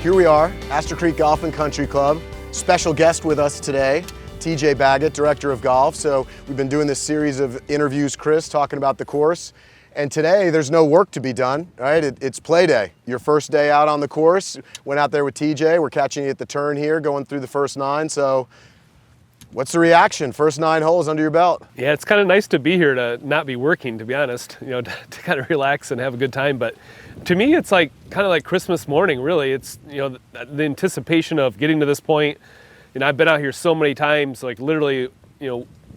Here we are, Astor Creek Golf and Country Club. Special guest with us today, TJ Baggett, Director of Golf. So we've been doing this series of interviews, Chris, talking about the course. And today there's no work to be done, right? It's play day. Your first day out on the course. Went out there with TJ. We're catching you at the turn here, going through the first 9. So what's the reaction? First 9 holes under your belt. Yeah, it's kind of nice to be here to not be working, to be honest, to kind of relax and have a good time. But to me, it's like kind of like Christmas morning, really. It's, the anticipation of getting to this point. And I've been out here so many times, like literally,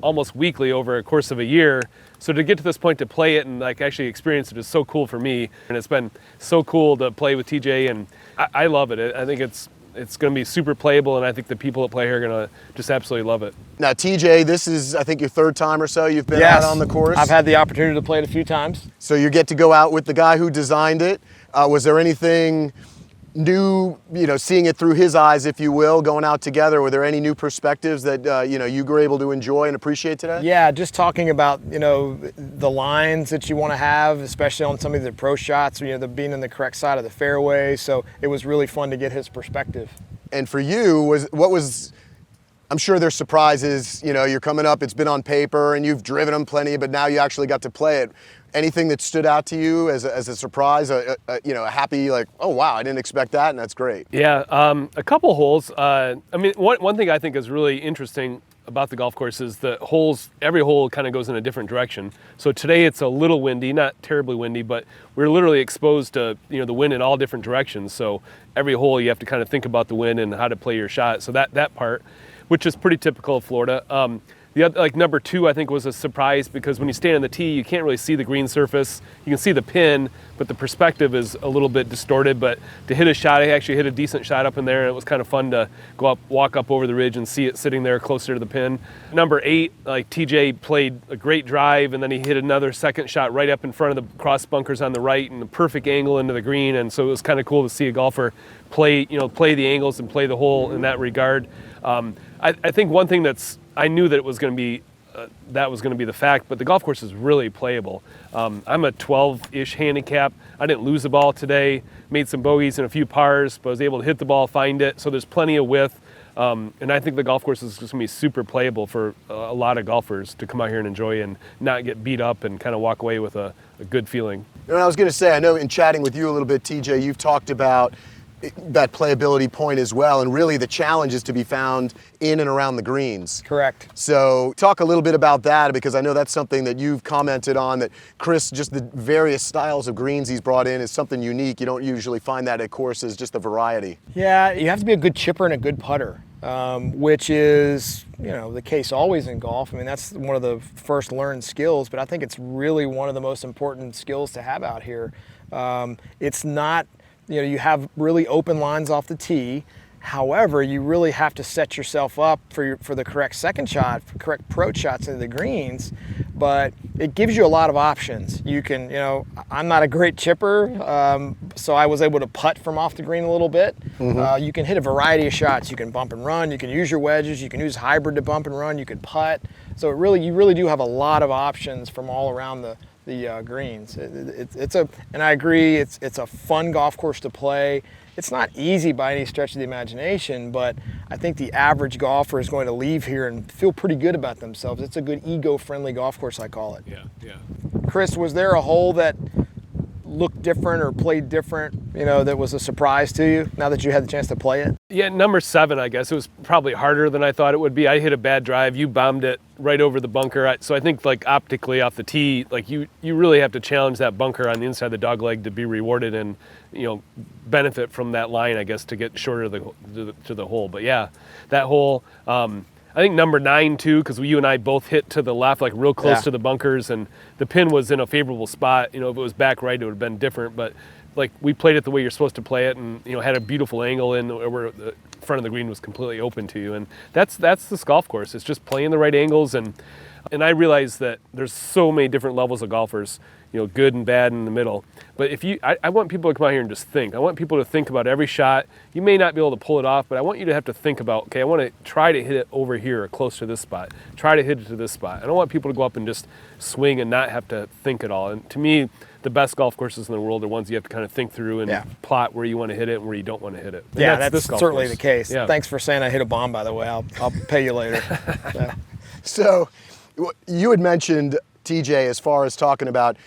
almost weekly over a course of a year. So to get to this point to play it and like actually experience it is so cool for me. And it's been so cool to play with TJ, and I love it. I think it's going to be super playable, and I think the people that play here are going to just absolutely love it. Now, TJ, this is, I think, your 3rd time or so you've been out on the course. I've had the opportunity to play it a few times. So you get to go out with the guy who designed it. Was there anything new, seeing it through his eyes, if you will, going out together? Were there any new perspectives that, you were able to enjoy and appreciate today? Yeah, just talking about, the lines that you want to have, especially on some of the approach shots, the being in the correct side of the fairway. So it was really fun to get his perspective. And for you, I'm sure there's surprises, you're coming up, it's been on paper and you've driven them plenty, but now you actually got to play it. Anything that stood out to you as a surprise, a happy, like, oh wow, I didn't expect that, and that's great. Yeah, a couple holes. One thing I think is really interesting about the golf course is the holes, every hole kind of goes in a different direction. So today it's a little windy, not terribly windy, but we're literally exposed to, the wind in all different directions. So every hole you have to kind of think about the wind and how to play your shot. So that part, which is pretty typical of Florida. The other, like number 2, I think was a surprise because when you stand on the tee, you can't really see the green surface. You can see the pin, but the perspective is a little bit distorted. But to hit a shot, I actually hit a decent shot up in there, and it was kind of fun to go up, walk up over the ridge and see it sitting there closer to the pin. Number 8, like TJ played a great drive, and then he hit another second shot right up in front of the cross bunkers on the right and the perfect angle into the green. And so it was kind of cool to see a golfer play the angles and play the hole in that regard. I think one thing I knew that it was going to be, that was going to be the fact, but the golf course is really playable. I'm a 12-ish handicap. I didn't lose the ball today, made some bogeys and a few pars, but I was able to hit the ball, find it. So there's plenty of width. And I think the golf course is just going to be super playable for a lot of golfers to come out here and enjoy and not get beat up and kind of walk away with a good feeling. I was going to say, I know in chatting with you a little bit, TJ, you've talked about that playability point as well, and really the challenge is to be found in and around the greens. Correct. So talk a little bit about that, because I know that's something that you've commented on, that Chris, just the various styles of greens he's brought in is something unique. You don't usually find that at courses, just a variety. Yeah, you have to be a good chipper and a good putter, which is, the case always in golf. I mean, that's one of the first learned skills, but I think it's really one of the most important skills to have out here. It's not, you have really open lines off the tee. However, you really have to set yourself up for the correct second shot, for correct approach shots into the greens. But it gives you a lot of options. You can, I'm not a great chipper, so I was able to putt from off the green a little bit. Mm-hmm. You can hit a variety of shots. You can bump and run. You can use your wedges. You can use hybrid to bump and run. You can putt. So you really do have a lot of options from all around the greens. And I agree, it's a fun golf course to play. It's not easy by any stretch of the imagination, but I think the average golfer is going to leave here and feel pretty good about themselves. It's a good ego-friendly golf course, I call it. Yeah. Chris, was there a hole that looked different or played different, that was a surprise to you now that you had the chance to play it? Yeah, number 7, I guess. It was probably harder than I thought it would be. I hit a bad drive. You bombed it right over the bunker. So I think, like, optically off the tee, like, you really have to challenge that bunker on the inside of the dog leg to be rewarded and, benefit from that line, I guess, to get shorter to the hole. But yeah, that hole, I think number 9 too, because you and I both hit to the left, like real close to the bunkers, and the pin was in a favorable spot. If it was back right, it would have been different. But like, we played it the way you're supposed to play it, and had a beautiful angle in where the front of the green was completely open to you. And that's this golf course. It's just playing the right angles. And And I realize that there's so many different levels of golfers, good and bad in the middle. But I want people to come out here and just think. I want people to think about every shot. You may not be able to pull it off, but I want you to have to think about, okay, I want to try to hit it over here or close to this spot. Try to hit it to this spot. I don't want people to go up and just swing and not have to think at all. And to me, the best golf courses in the world are ones you have to kind of think through and plot where you want to hit it and where you don't want to hit it. And that's certainly the case. Yeah. Thanks for saying I hit a bomb, by the way. I'll pay you later. So you had mentioned, TJ, as far as talking about,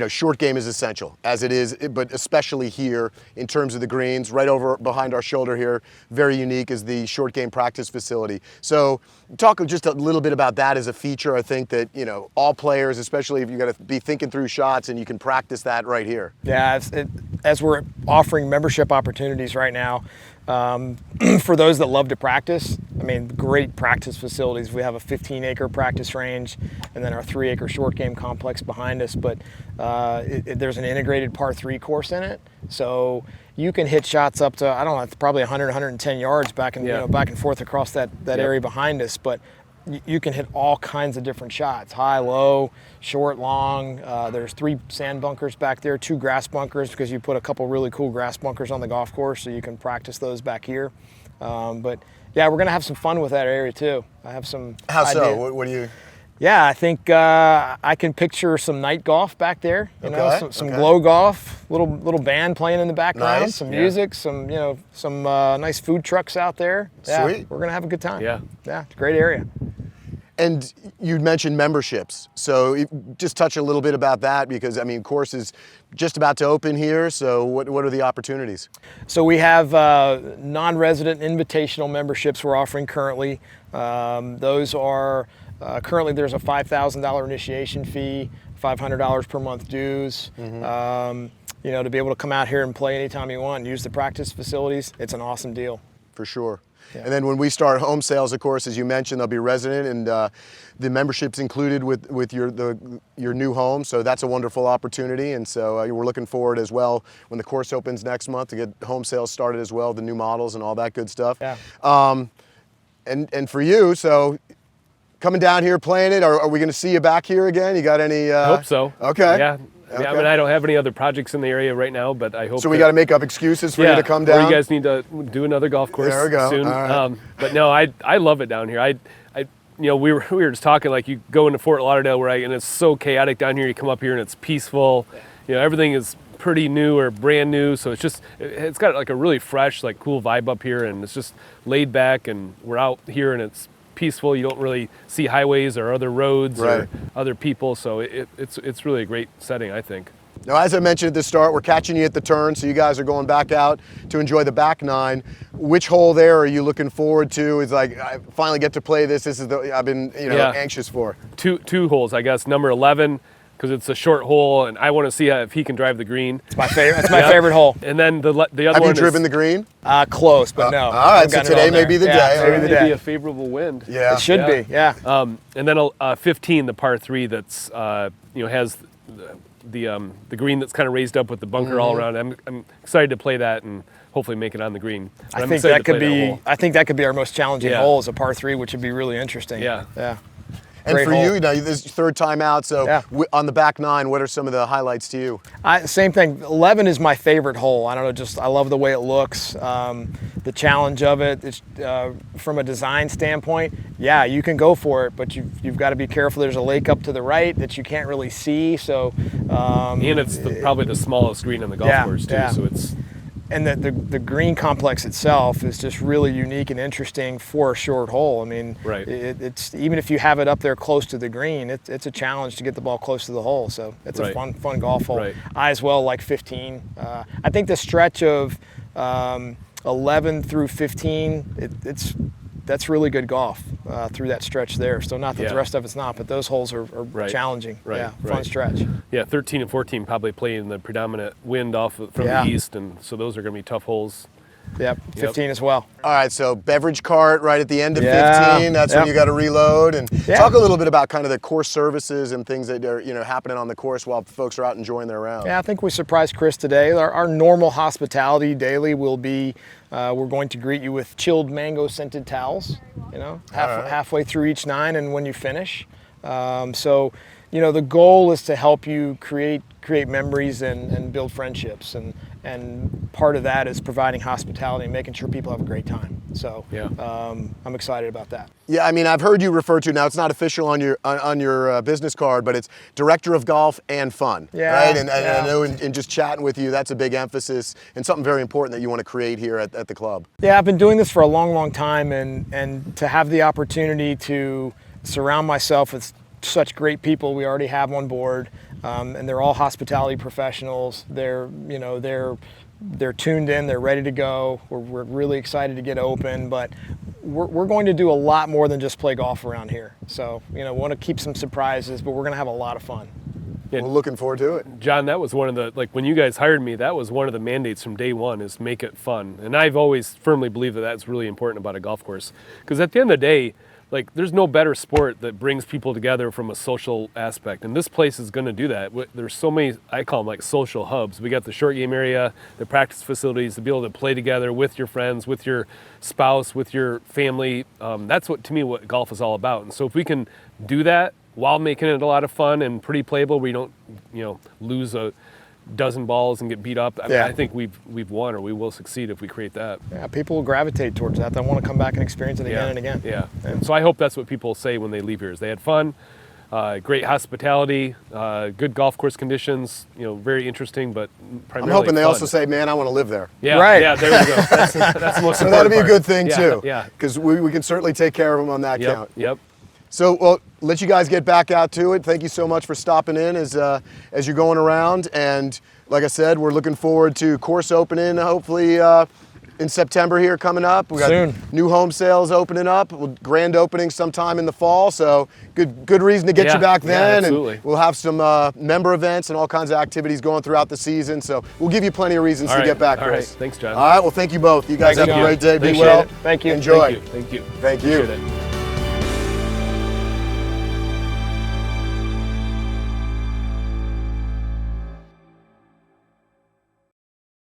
short game is essential, as it is, but especially here in terms of the greens. Right over behind our shoulder here, very unique, is the short game practice facility. So talk just a little bit about that as a feature. I think that, all players, especially if you got to be thinking through shots, and you can practice that right here. Yeah, as we're offering membership opportunities right now, for those that love to practice, great practice facilities. We have a 15-acre practice range and then our 3-acre short game complex behind us. But there's an integrated par 3 course in it. So you can hit shots up to, I don't know, probably 100, 110 yards back and, back and forth across that area behind us. But you can hit all kinds of different shots, high, low, short, long. There's 3 sand bunkers back there, 2 grass bunkers, because you put a couple really cool grass bunkers on the golf course, so you can practice those back here. But yeah, we're gonna have some fun with that area too. I have some How ideas. so? What do you? Yeah, I think I can picture some night golf back there. Some glow golf, little band playing in the background, some music, some nice food trucks out there. Yeah, Sweet. We're gonna have a good time. Yeah, it's a great area. And you mentioned memberships, so just touch a little bit about that, because course is just about to open here. So what are the opportunities? So we have non-resident invitational memberships we're offering currently. Those are currently, there's a $5,000 initiation fee, $500 per month dues. To be able to come out here and play anytime you want and use the practice facilities, it's an awesome deal. For sure. Yeah. And then when we start home sales, of course, as you mentioned, they'll be resident, and the membership's included with your new home. So that's a wonderful opportunity. And so we're looking forward as well, when the course opens next month, to get home sales started as well, the new models and all that good stuff. Yeah. And for you, so coming down here, playing it, are we going to see you back here again? You got any? I hope so. Okay. Yeah. Okay. I don't have any other projects in the area right now, but I hope. So we got to make up excuses for you to come down. Or you guys need to do another golf course there we go. soon. All right. But no, I love it down here. We were just talking, like, you go into Fort Lauderdale, and it's so chaotic down here. You come up here and it's peaceful. Everything is pretty new or brand new, so it's got like a really fresh, like, cool vibe up here, and it's just laid back, and we're out here and it's peaceful. You don't really see highways or other roads or other people, so it's really a great setting, I think. Now, as I mentioned at the start, we're catching you at the turn, so you guys are going back out to enjoy the back 9. Which hole there are you looking forward to? It's like, I finally get to play this. This is the I've been anxious for. Two holes, I guess. Number 11, because it's a short hole, and I want to see if he can drive the green. It's my favorite. It's my favorite hole. And then the other one. Have you driven the green? Close, but no. All right, so today may be the day. Maybe the day. Be a favorable wind. Yeah, it should be. Yeah. And then 15, the par 3, that's has the green that's kind of raised up with the bunker all around. I'm excited to play that and hopefully make it on the green. But I think that could be our most challenging hole, is a par 3, which would be really interesting. Yeah. And Great for hole. you, this is your third time out, so on the back 9, what are some of the highlights to you? Same thing. 11 is my favorite hole. I don't know, I love the way it looks, the challenge of it. It's, from a design standpoint, you can go for it, but you've got to be careful. There's a lake up to the right that you can't really see. So, and it's probably the smallest green on the golf course too. So it's. And the green complex itself is just really unique and interesting for a short hole. It's even if you have it up there close to the green, it's a challenge to get the ball close to the hole. So it's a fun golf hole. Right. I as well like 15. I think the stretch of 11 through 15, that's really good golf through that stretch there. So not that the rest of it's not, but those holes are challenging. Fun stretch. Yeah, 13 and 14 probably play in the predominant wind from the east, and so those are going to be tough holes. Yep, 15 as well. All right, so beverage cart right at the end of 15. That's when you got to reload. And talk a little bit about kind of the course services and things that are happening on the course while folks are out enjoying their round. Yeah, I think we surprised Chris today. Our normal hospitality daily will be we're going to greet you with chilled mango scented towels. Halfway through each 9, and when you finish. So, you know, the goal is to help you create memories and build friendships, and part of that is providing hospitality and making sure people have a great time. So Yeah. I'm excited about that. Yeah, I mean, I've heard you refer to, now it's not official on your business card, but it's Director of Golf and Fun, Yeah, right? And yeah. I know in just chatting with you, that's a big emphasis and something very important that you want to create here at the club. Yeah, I've been doing this for a long, long time, and to have the opportunity to surround myself with such great people we already have on board, and they're all hospitality professionals. They're tuned in, they're ready to go. We're really excited to get open, but we're going to do a lot more than just play golf around here. So, you know, we want to keep some surprises, but we're going to have a lot of fun. Yeah. We're looking forward to it. John, that was one of the, like when you guys hired me, that was one of the mandates from day one, is make it fun. And I've always firmly believed that that's really important about a golf course. Because at the end of the day, like, there's no better sport that brings people together from a social aspect. And this place is going to do that. There's so many, I call them like social hubs. We got the short game area, the practice facilities, to be able to play together with your friends, with your spouse, with your family. That's what, to me, what golf is all about. And so if we can do that while making it a lot of fun and pretty playable, we don't, you know, lose a dozen balls and get beat up. I mean, Yeah. I think we've won, or we will succeed if we create that. Yeah, people will gravitate towards that. They want to come back and experience it again and again. Yeah. And so I hope that's what people say when they leave here, is they had fun, great hospitality, good golf course conditions, you know, very interesting, but I'm primarily hoping they fun. also say, man, I want to live there. Yeah, Right. yeah, there we go. That's the most So important that'll be a part. good thing Yeah, too. Yeah. Because we can certainly take care of them on that count. Yep. So, well, let you guys get back out to it. Thank you so much for stopping in as you're going around. And like I said, we're looking forward to course opening, hopefully in September here coming up. We got Soon. new home sales opening up, grand opening sometime in the fall. So good reason to get Yeah, you back yeah, then. absolutely. And we'll have some member events and all kinds of activities going throughout the season. So we'll give you plenty of reasons All to right. get back, All Chris. right. Thanks, John. All right. Well, thank you both. You guys Thank have you. a great day. Be Appreciate well. it. Thank you. Enjoy. Thank you. Thank you. Appreciate it.